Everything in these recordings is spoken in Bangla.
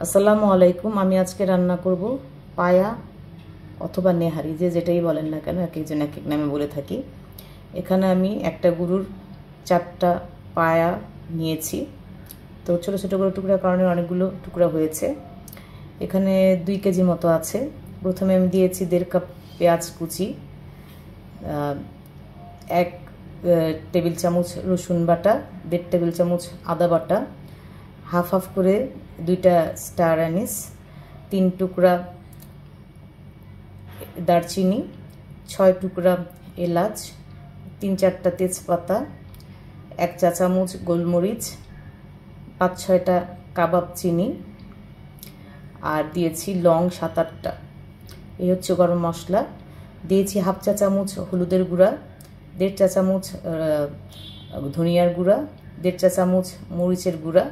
আসসালামু আলাইকুম। আমি আজকে রান্না করব পায়া অথবা নেহারি, যেটাই বলেন না কেন, এক একজন এক এক নামে বলে থাকি। এখানে আমি একটা গরুর 4টা পায়া নিয়েছি। তো ছোটো ছোটো করে টুকরার কারণে অনেকগুলো টুকরা হয়েছে। এখানে 2 কেজি মতো আছে। প্রথমে আমি দিয়েছি 1.5 কাপ পেঁয়াজ কুচি, 1 টেবিল চামচ রসুন বাটা, 1.5 টেবিল চামচ আদা বাটা, হাফ হাফ করে 2টা স্টার অ্যানিস, 3 টুকরা দারচিনি, 6 টুকরা এলাচ, 3-4টা তেজপাতা, 1 চা চামচ গোলমরিচ, 5-6টা কাবাব চিনি, আর দিয়েছি লং 7-8টা। এই হচ্ছে গরম মশলা। দিয়েছি হাফ চা চামচ হলুদের গুঁড়া, 1.5 চা চামচ ধনিয়ার গুঁড়া, 1.5 চা চামচ মরিচের গুঁড়া,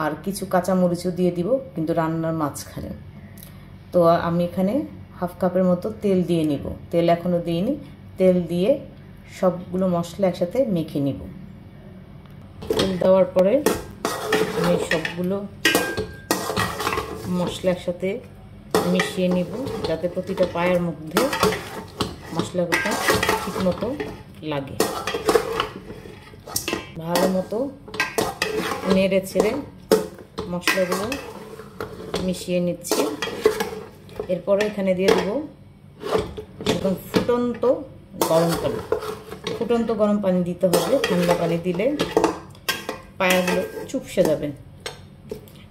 আর কিছু কাঁচা মরিচও দিয়ে দিব, কিন্তু রান্নার মাঝখানে। তো আমি এখানে হাফ কাপের মতো তেল দিয়ে নিব। তেল এখনও দিইনি। তেল দিয়ে সবগুলো মশলা একসাথে মেখে নিব। তেল দেওয়ার পরে আমি সবগুলো মশলা একসাথে মিশিয়ে নিব, যাতে প্রতিটা পায়ের মধ্যে মশলাগুলো ঠিক মতো লাগে। ভালো মতো নেড়ে ছেড়ে মশলাগুলো মিশিয়ে নিচ্ছি। এরপরে এখানে দিয়ে দেব একদম ফুটন্ত গরম পানি। ফুটন্ত গরম পানি দিতে হবে, ঠান্ডা পানি দিলে পায়াগুলো চুপসে যাবে।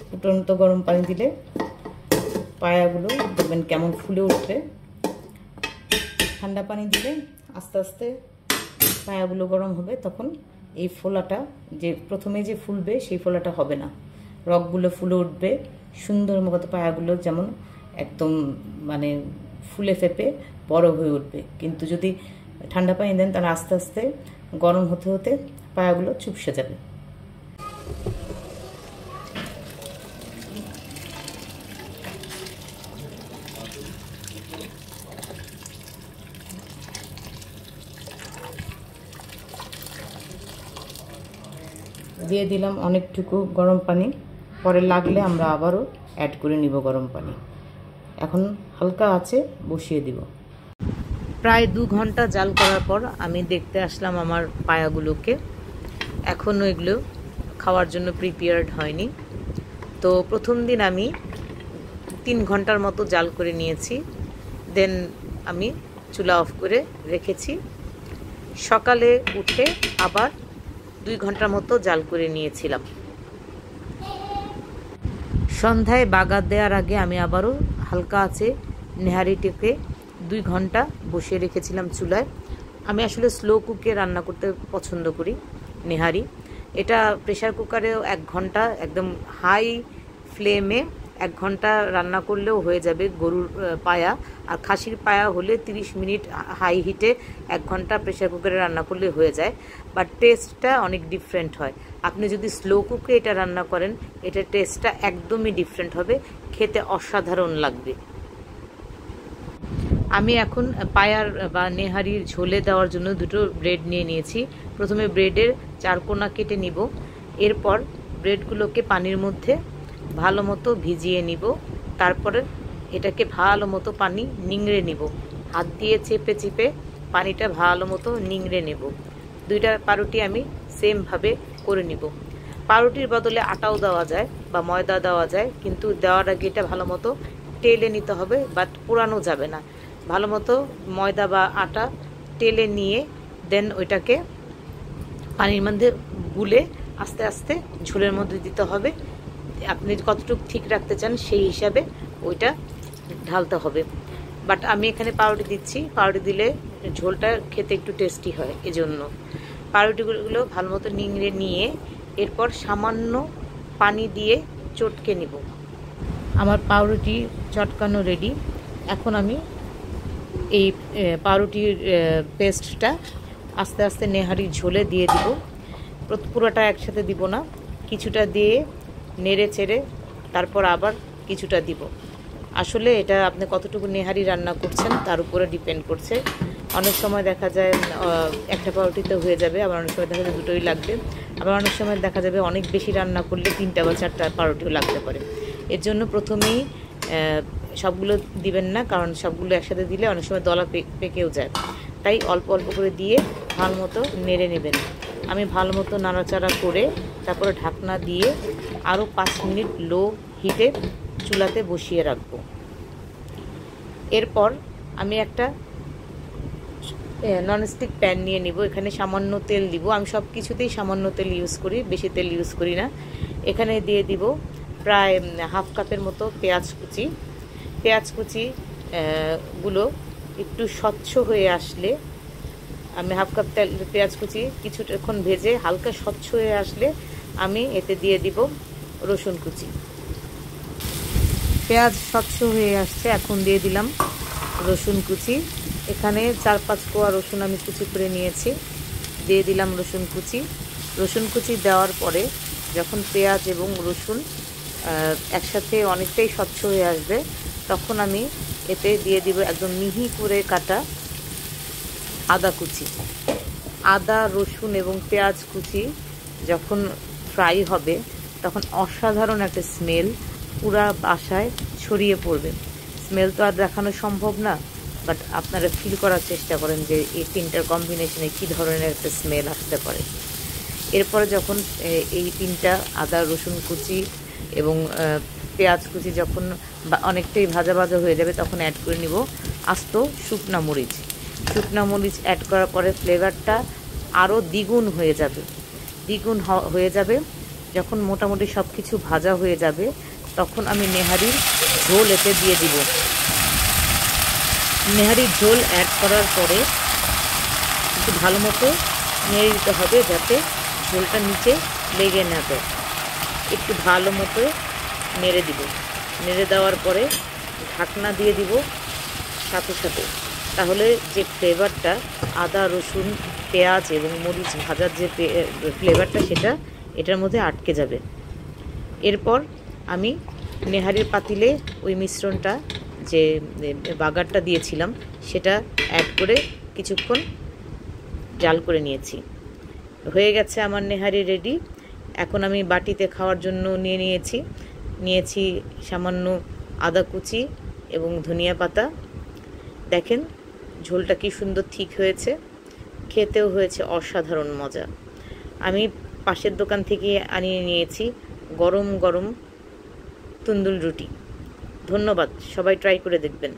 ফুটন্ত গরম পানি দিলে পায়াগুলো দেখবেন কেমন ফুলে উঠবে। ঠান্ডা পানি দিলে আস্তে আস্তে পায়াগুলো গরম হবে, তখন এই ফোলাটা যে প্রথমে যে ফুলবে সেই ফোলাটা হবে না, রগগুলো ফুলে উঠবে সুন্দর মতো। পায়াগুলো যেমন একদম মানে ফুলে ফেপে বড় হয়ে উঠবে। কিন্তু যদি ঠান্ডা পানি দেন তাহলে আস্তে আস্তে গরম হতে হতে পায়াগুলো চুপসে যাবে। দিয়ে দিলাম অনেকটুকু গরম পানি। পরে লাগলে আমরা আবারও অ্যাড করে নিব গরম পানি। এখন হালকা আছে বসিয়ে দিব। প্রায় 2 ঘন্টা জাল করার পর আমি দেখতে আসলাম আমার পায়াগুলোকে। এখনও এগুলো খাওয়ার জন্য প্রিপেয়ার্ড হয়নি। তো প্রথম দিন আমি 3 ঘন্টার মতো জাল করে নিয়েছি। দেন আমি চুলা অফ করে রেখেছি। সকালে উঠে আবার 2 ঘন্টার মতো জাল করে নিয়েছিলাম। সন্ধ্যায় বাগার দেওয়ার আগে আমি আবারও হালকা আছে নেহারিটিকে 2 ঘন্টা বসিয়ে রেখেছিলাম চুলায়। আমি আসলে স্লো কুকে রান্না করতে পছন্দ করি নেহারি। এটা প্রেশার কুকারেও 1 ঘন্টা একদম হাই ফ্লেমে 1 ঘন্টা রান্না করলেও হয়ে যাবে গরুর পায়া। আর খাসির পায়া হলে 30 মিনিট হাই হিটে 1 ঘন্টা প্রেশার কুকারে রান্না করলে হয়ে যায়। বাট টেস্টটা অনেক ডিফারেন্ট হয়। আপনি যদি স্লো কুকে এটা রান্না করেন, এটার টেস্টটা একদমই ডিফারেন্ট হবে, খেতে অসাধারণ লাগবে। আমি এখন পায়ার বা নেহারির ঝোলে দেওয়ার জন্য 2টো ব্রেড নিয়ে নিয়েছি। প্রথমে ব্রেডের 4 কোনা কেটে নিব। এরপর ব্রেডগুলোকে পানির মধ্যে ভালো মতো ভিজিয়ে নিব। তারপরে এটাকে ভালো মতো পানি নিংড়ে নিব। হাত দিয়ে চেপে চেপে পানিটা ভালো মতো নিংড়ে নেব। 2টা পাউরুটি আমি সেমভাবে করে নিব। পাউরুটির বদলে আটাও দেওয়া যায় বা ময়দা দেওয়া যায়, কিন্তু দেওয়ার আগে এটা ভালো মতো টেলে নিতে হবে, বাট পোড়ানো যাবে না। ভালো মতো ময়দা বা আটা টেলে নিয়ে দেন ওইটাকে পানির মধ্যে গুলে আস্তে আস্তে ঝোলের মধ্যে দিতে হবে। আপনি কতটুকু ঠিক রাখতে চান সেই হিসাবে ওইটা ঢালতে হবে। বাট আমি এখানে পাউরুটি দিচ্ছি। পাউরুটি দিলে ঝোলটা খেতে একটু টেস্টি হয়, এজন্য পাউরুটিগুলো ভালো মতো নিংড়ে নিয়ে এরপর সামান্য পানি দিয়ে চটকে নিব। আমার পাউরুটি চটকানো রেডি। এখন আমি এই পাউরুটির পেস্টটা আস্তে আস্তে নেহারির ঝোলে দিয়ে দিব। পুরোটা একসাথে দিব না, কিছুটা দিয়ে নেড়ে চেড়ে তারপর আবার কিছুটা দিব। আসলে এটা আপনি কতটুকু নেহারি রান্না করছেন তার উপরে ডিপেন্ড করছে। অনেক সময় দেখা যায় একটা পাউরুটিতে হয়ে যাবে, আবার অনেক সময় দেখা যায় দুটোই লাগবে, আবার অনেক সময় দেখা যাবে অনেক বেশি রান্না করলে 3টা বা 4টা পাউরুটিও লাগতে পারে। এর জন্য প্রথমেই সবগুলো দিবেন না, কারণ সবগুলো একসাথে দিলে অনেক সময় দলা পেকেও যায়। তাই অল্প অল্প করে দিয়ে ভালো মতো নেড়ে নেবেন। আমি ভালো মতো নাড়াচাড়া করে তারপরে ঢাকনা দিয়ে আরও 5 মিনিট লো হিটে চুলাতে বসিয়ে রাখবো। এরপর আমি একটা ননস্টিক প্যান নিয়ে নিব। এখানে সামান্য তেল দিব। আমি সব কিছুতেই সামান্য তেল ইউজ করি, বেশি তেল ইউজ করি না। এখানে দিয়ে দিব প্রায় হাফ কাপের মতো পেঁয়াজ কুচি। পেঁয়াজ কুচি গুলো একটু স্বচ্ছ হয়ে আসলে, আমি হাফ কাপ পেঁয়াজ কুচি কিছুক্ষণ ভেজে হালকা স্বচ্ছ হয়ে আসলে আমি এতে দিয়ে দিব রসুন কুচি। পেঁয়াজ স্বচ্ছ হয়ে আসছে, এখন দিয়ে দিলাম রসুন কুচি। এখানে 4-5 কোয়া রসুন আমি কুচি করে নিয়েছি, দিয়ে দিলাম রসুন কুচি। রসুন কুচি দেওয়ার পরে যখন পেঁয়াজ এবং রসুন একসাথে অনেকটাই স্বচ্ছ হয়ে আসবে, তখন আমি এতে দিয়ে দিব একদম মিহি করে কাটা আদা কুচি। আদা, রসুন এবং পেঁয়াজ কুচি যখন ফ্রাই হবে তখন অসাধারণ একটা স্মেল পুরা বাসায় ছড়িয়ে পড়বে। স্মেল তো আর দেখানো সম্ভব না, বাট আপনারা ফিল করার চেষ্টা করেন যে এই তিনটার কম্বিনেশনে কী ধরনের একটা স্মেল আসতে পারে। এরপরে যখন এই তিনটা আদা, রসুন কুচি এবং পেঁয়াজ কুচি যখন অনেকটাই ভাজা ভাজা হয়ে যাবে, তখন অ্যাড করে নিব আস্ত শুকনা মরিচ। শুকনা মরিচ অ্যাড করার পরে ফ্লেভারটা আরও দ্বিগুণ হয়ে যাবে। দ্বিগুণ হয়ে যাবে যখন মোটামুটি সব কিছু ভাজা হয়ে যাবে, তখন আমি নেহারির ঝোল এতে দিয়ে দিব। নেহারির ঝোল অ্যাড করার পরে একটু ভালো মতো নেড়ে দিতে হবে যাতে ঝোলটা নিচে লেগে না যায়। একটু ভালো মতো নেড়ে দিব। নেড়ে দেওয়ার পরে ঢাকনা দিয়ে দিব সাথে সাথে, তাহলে যে ফ্লেভারটা আদা, রসুন, পেঁয়াজ এবং মরিচ ভাজার যে ফ্লেভারটা সেটা এটার মধ্যে আটকে যাবে। এরপর আমি নেহারির পাতিলে ওই মিশ্রণটা যে বাগারটা দিয়েছিলাম সেটা অ্যাড করে কিছুক্ষণ জাল করে নিয়েছি। হয়ে গেছে আমার নেহারি রেডি। এখন আমি বাটিতে খাওয়ার জন্য নিয়েছি সামান্য আদা কুচি এবং ধনিয়া পাতা। দেখেন ঝোলটা কি সুন্দর ঠিক হয়েছে, খেতেও হয়েছে অসাধারণ মজা। আমি পাশের দোকান থেকে আনিয়ে নিয়েছি গরম গরম তন্দুর রুটি। ধন্যবাদ, সবাই ট্রাই করে দেখবেন।